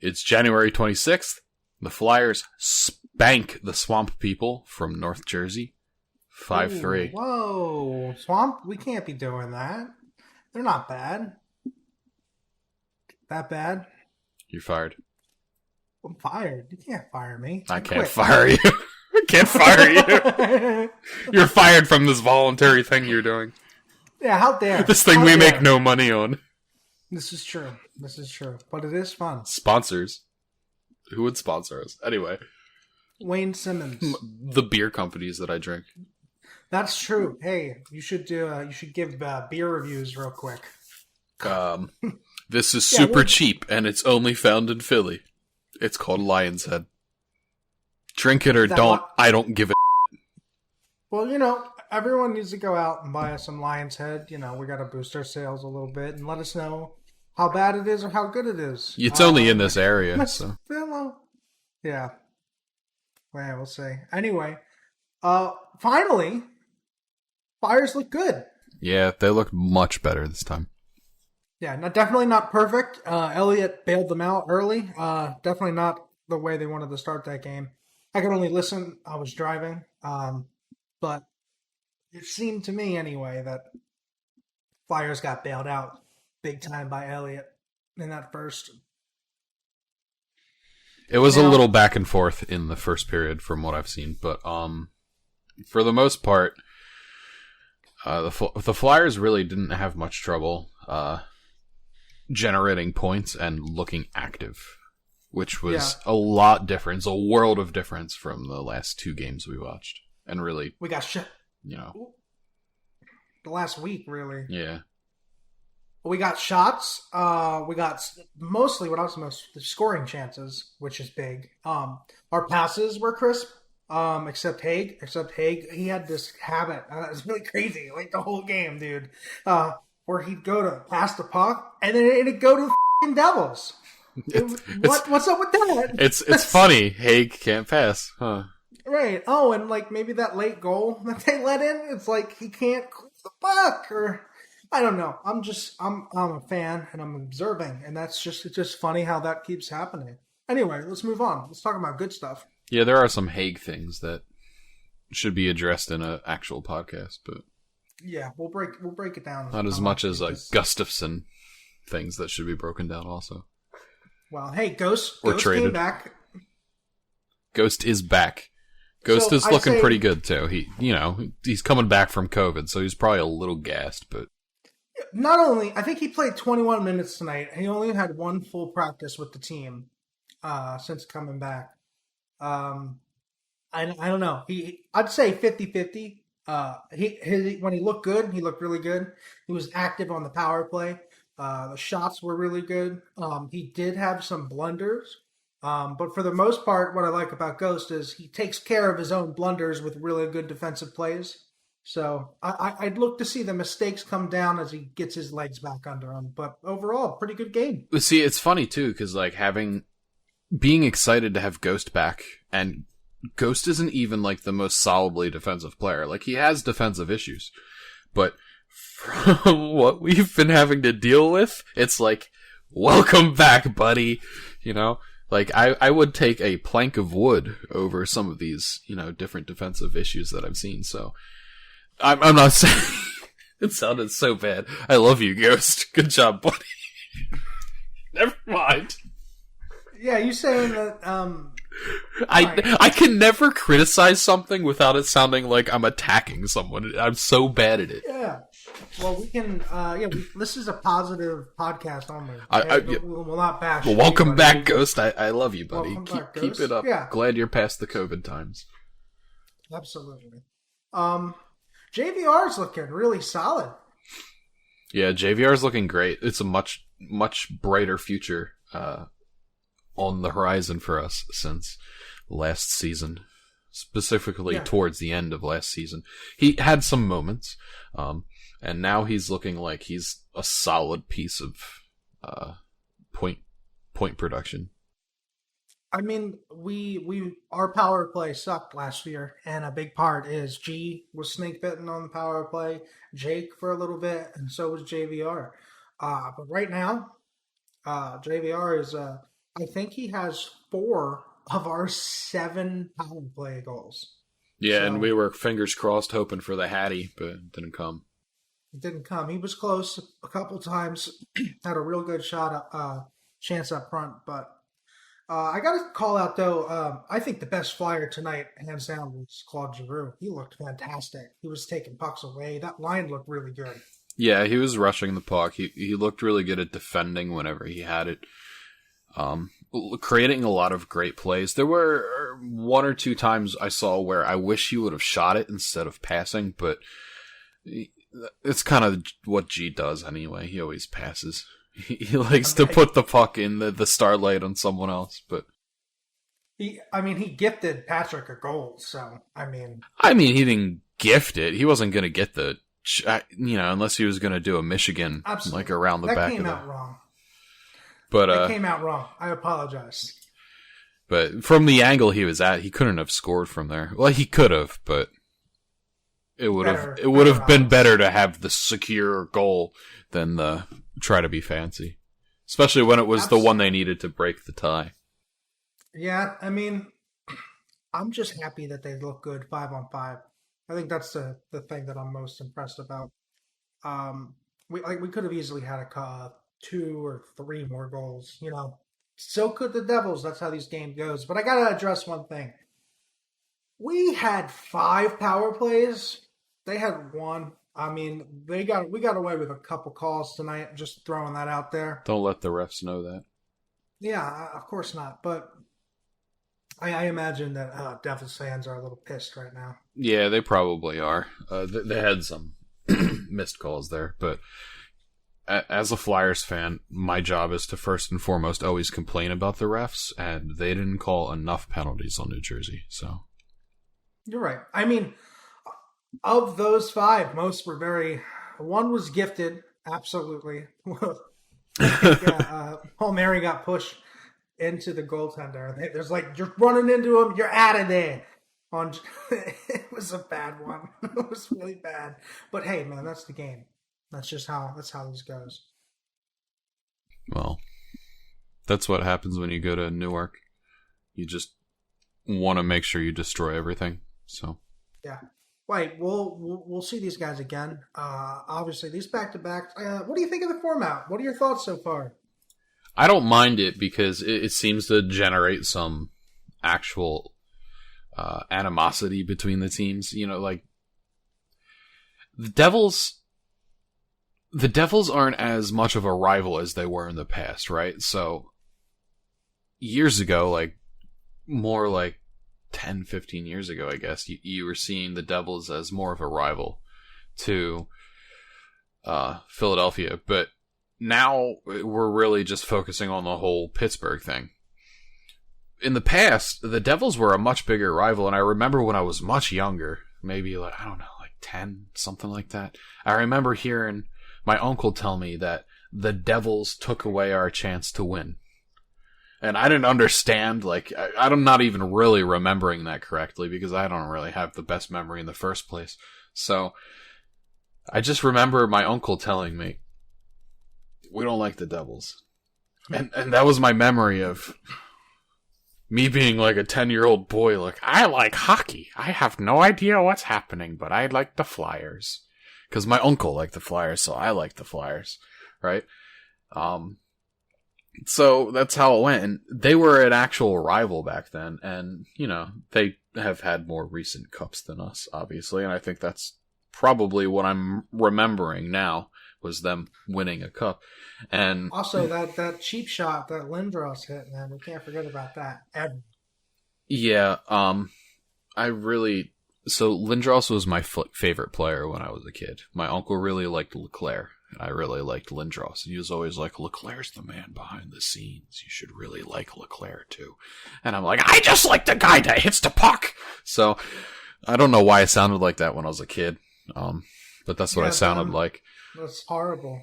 It's January 26th. The Flyers spank the Swamp People from North Jersey 5-3. Whoa, Swamp, we can't be doing that. They're not bad. That bad? You're fired. I'm fired. You can't fire me. I can't fire you. I can't fire you. You're fired from this voluntary thing you're doing. Yeah, how dare. This thing we make no money on. This is true. But it is fun. Sponsors. Who would sponsor us? Anyway. Wayne Simmons. The beer companies that I drink. That's true. Hey, you should give beer reviews real quick. This is super cheap, and it's only found in Philly. It's called Lion's Head. Drink it or don't. I don't give a. Well, everyone needs to go out and buy us some Lion's Head. We got to boost our sales a little bit and let us know how bad it is or how good it is. It's only in this area, so. Yeah. Well, we'll see. Anyway, finally, Flyers look good. Yeah, they look much better this time. Yeah, definitely not perfect. Elliott bailed them out early. Definitely not the way they wanted to start that game. I could only listen. I was driving. But it seemed to me anyway that Flyers got bailed out big time by Elliott in that first. It was a little back and forth in the first period from what I've seen, but for the most part, the Flyers really didn't have much trouble generating points and looking active, which was a lot different. It's a world of difference from the last two games we watched. And really, we got shit. The last week, really. Yeah. We got shots. We got mostly the scoring chances, which is big. Our passes were crisp. Except Haig, he had this habit. It was really crazy, like the whole game, dude. Where he'd go to pass the puck, and then it'd go to the f***ing Devils. What's up with that? It's funny. Haig can't pass, huh? Right. Oh, and maybe that late goal that they let in, it's like he can't clear the puck, or I don't know. I'm a fan and I'm observing, and it's just funny how that keeps happening. Anyway, let's move on. Let's talk about good stuff. Yeah, there are some Haig things that should be addressed in an actual podcast, but yeah, we'll break it down. Not as much as Gustafsson things that should be broken down also. Well, hey, Ghost traded. Came back. Ghost is back. Ghost is looking pretty good too. He's coming back from COVID, so he's probably a little gassed, but not only I think he played 21 minutes tonight. He only had one full practice with the team since coming back. I don't know. I'd say 50-50. When he looked good, he looked really good. He was active on the power play. The shots were really good. He did have some blunders. But for the most part, what I like about Ghost is he takes care of his own blunders with really good defensive plays. So I'd look to see the mistakes come down as he gets his legs back under him. But overall, pretty good game. See, it's funny too, because being excited to have Ghost back, and Ghost isn't even the most solidly defensive player. He has defensive issues, but from what we've been having to deal with, it's welcome back, buddy. I would take a plank of wood over some of these, different defensive issues that I've seen. So I'm not saying it sounded so bad. I love you, Ghost. Good job, buddy. Never mind. Yeah, you saying that, I can never criticize something without it sounding like I'm attacking someone. I'm so bad at it. Yeah. Well, we can, this is a positive podcast only. We'll not bash you. Welcome back, Ghost. I love you, buddy. Keep it up. Yeah. Glad you're past the COVID times. Absolutely. JVR's looking really solid. Yeah, JVR's looking great. It's a much, much brighter future, on the horizon for us since last season, specifically towards the end of last season. He had some moments, and now he's looking like he's a solid piece of point production. I mean, our power play sucked last year, and a big part is G was snake bitten on the power play, Jake for a little bit, and so was JVR. But right now, JVR is I think he has 4 of our 7 power play goals. Yeah, and we So were fingers crossed hoping for the Hattie, but it didn't come. it didn't come. He was close a couple times. Had a real good shot, chance up front. But I got to call out though. I think the best flyer tonight, hands down, was Claude Giroux. He looked fantastic. He was taking pucks away. That line looked really good. Yeah, he was rushing the puck. He looked really good at defending whenever he had it. Creating a lot of great plays. There were 1 or 2 times I saw where I wish he would have shot it instead of passing, but it's kind of what G does anyway. He always passes. He likes to put the puck in the starlight on someone else, but He gifted Patrick a goal. So he didn't gift it. He wasn't going to get unless he was going to do a Michigan absolutely. like around the That back came of out wrong. But That came out wrong. I apologize. But from the angle he was at, he couldn't have scored from there. Well, he could have, but it would have been better to have the secure goal than the try to be fancy, especially when it was the one they needed to break the tie. Yeah, I'm just happy that they look good 5-on-5. I think that's the thing that I'm most impressed about. We could have easily had a 2 or 3 more goals. So could the Devils. That's how these games goes. But I gotta address one thing. We had 5 power plays. They had 1. We got away with a couple calls tonight. Just throwing that out there. Don't let the refs know that. Yeah, of course not. But I imagine that Devils fans are a little pissed right now. Yeah, they probably are. They had some missed calls there, but as a Flyers fan, my job is to first and foremost always complain about the refs, and they didn't call enough penalties on New Jersey. So you're right. Of those 5, most were one was gifted, absolutely. Mary got pushed into the goaltender. There's you're running into him, you're out of there. It was a bad one. It was really bad. But hey, man, that's the game. That's how this goes. Well, that's what happens when you go to Newark. You just want to make sure you destroy everything. So yeah. Wait, we'll see these guys again. Obviously, these back-to-backs. What do you think of the format? What are your thoughts so far? I don't mind it because it seems to generate some actual animosity between the teams. The Devils. The Devils aren't as much of a rival as they were in the past, right? So years ago, more like 10, 15 years ago, I guess, you were seeing the Devils as more of a rival to Philadelphia. But now we're really just focusing on the whole Pittsburgh thing. In the past, the Devils were a much bigger rival, and I remember when I was much younger, maybe 10, something like that, I remember hearing my uncle tell me that the Devils took away our chance to win. And I didn't understand, I'm not even really remembering that correctly because I don't really have the best memory in the first place. So I just remember my uncle telling me, we don't like the Devils. And that was my memory of me being a 10-year-old boy, I like hockey. I have no idea what's happening, but I like the Flyers. Because my uncle liked the Flyers, so I like the Flyers, right? So that's how it went. And they were an actual rival back then, and, they have had more recent cups than us, obviously, and I think that's probably what I'm remembering now, was them winning a cup. And also, that cheap shot that Lindros hit, man, we can't forget about that, ever. Yeah, So Lindros was my favorite player when I was a kid. My uncle really liked Leclerc, and I really liked Lindros. He was always like, Leclerc's the man behind the scenes. You should really like Leclerc, too. And I'm like, I just like the guy that hits the puck! So, I don't know why I sounded like that when I was a kid, but that's what I sounded like. That's horrible.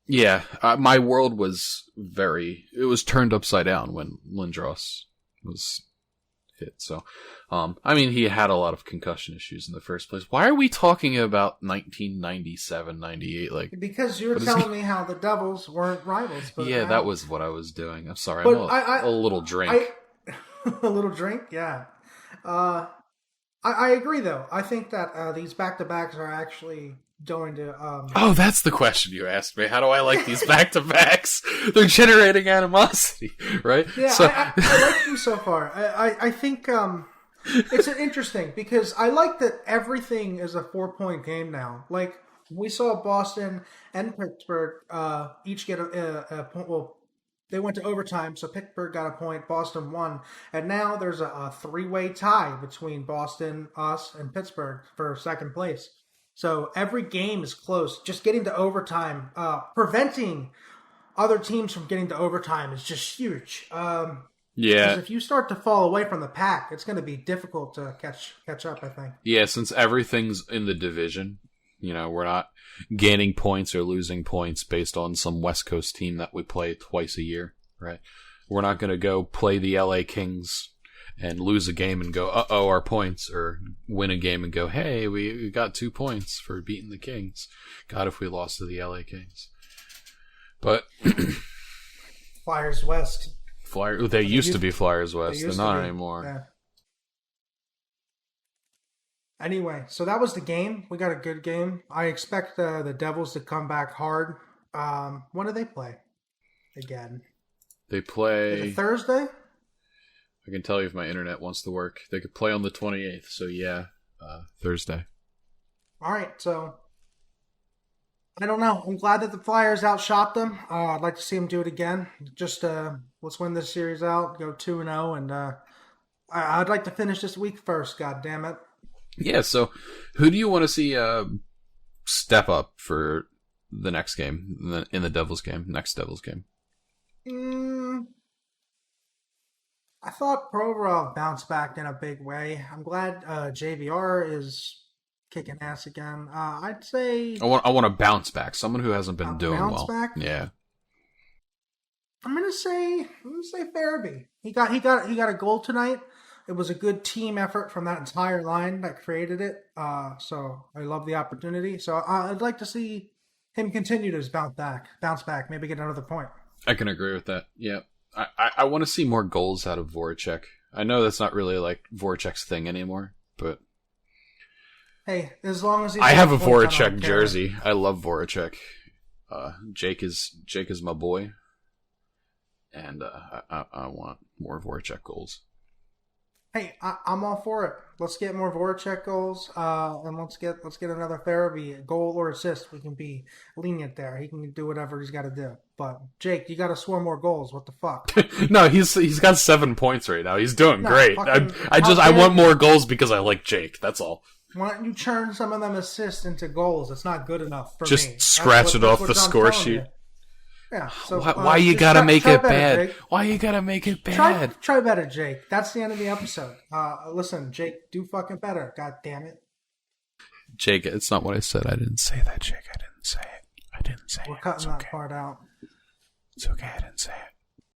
Yeah, my world was it was turned upside down when Lindros was hit. So, I mean, he had a lot of concussion issues in the first place. Why are we talking about 1997, 98? Like, because you were telling me how the Devils weren't rivals. But yeah, that was what I was doing. I'm sorry. But I'm a little drink. A little drink, yeah. I agree, though. I think that these back-to-backs are actually going to... Oh, that's the question you asked me. How do I like these back-to-backs? They're generating animosity, right? Yeah, so... I like them so far. I think it's interesting because I like that everything is a 4-point game now. Like, we saw Boston and Pittsburgh each get a point. Well, they went to overtime, so Pittsburgh got a point, Boston won, and now there's a 3-way tie between Boston, us, and Pittsburgh for second place. So every game is close. Just getting to overtime, preventing other teams from getting to overtime is just huge. Yeah. Because if you start to fall away from the pack, it's going to be difficult to catch up, I think. Yeah, since everything's in the division, we're not gaining points or losing points based on some West Coast team that we play twice a year, right? We're not going to go play the LA Kings and lose a game and go, uh-oh, our points, or win a game and go, hey, we got 2 points for beating the Kings. God, if we lost to the LA Kings. But Flyers West. They used to be Flyers West. They're not anymore. Yeah. Anyway, so that was the game. We got a good game. I expect the Devils to come back hard. When do they play? Again. They play... Is it Thursday? I can tell you if my internet wants to work. They could play on the 28th, so yeah, Thursday. All right, so... I don't know. I'm glad that the Flyers outshot them. I'd like to see them do it again. Just let's win this series out, go 2-0, and I'd like to finish this week first, God damn it. Yeah, so who do you want to see step up for the next game, in the Devils game, next Devils game? I thought Provorov bounced back in a big way. I'm glad JVR is kicking ass again. I'd say... I want to bounce back, someone who hasn't been doing well. Back? Yeah. I'm gonna say Farabee. He got a goal tonight. It was a good team effort from that entire line that created it. So I love the opportunity. So I'd like to see him continue to bounce back, maybe get another point. I can agree with that. Yeah. I want to see more goals out of Voracek. I know that's not really like Voracek's thing anymore, but hey, as long as I have a Voracek jersey. I love Voracek. Jake is my boy, and I want more Voracek goals. Hey, I'm all for it. Let's get more Voracek goals, and let's get another Farabee goal or assist. We can be lenient there. He can do whatever he's got to do. But Jake, you got to score more goals. What the fuck? No, he's got 7 points right now. He's doing great. I want more goals because I like Jake. That's all. Why don't you turn some of them assists into goals? It's not good enough for me. Just scratch it off the score sheet. Yeah. So why you gotta make it bad? Why you gotta make it bad? Try better, Jake. That's the end of the episode. Listen, Jake, do fucking better. God damn it. Jake, it's not what I said. I didn't say that, Jake. I didn't say it. We're cutting that part out. It's okay. I didn't say it.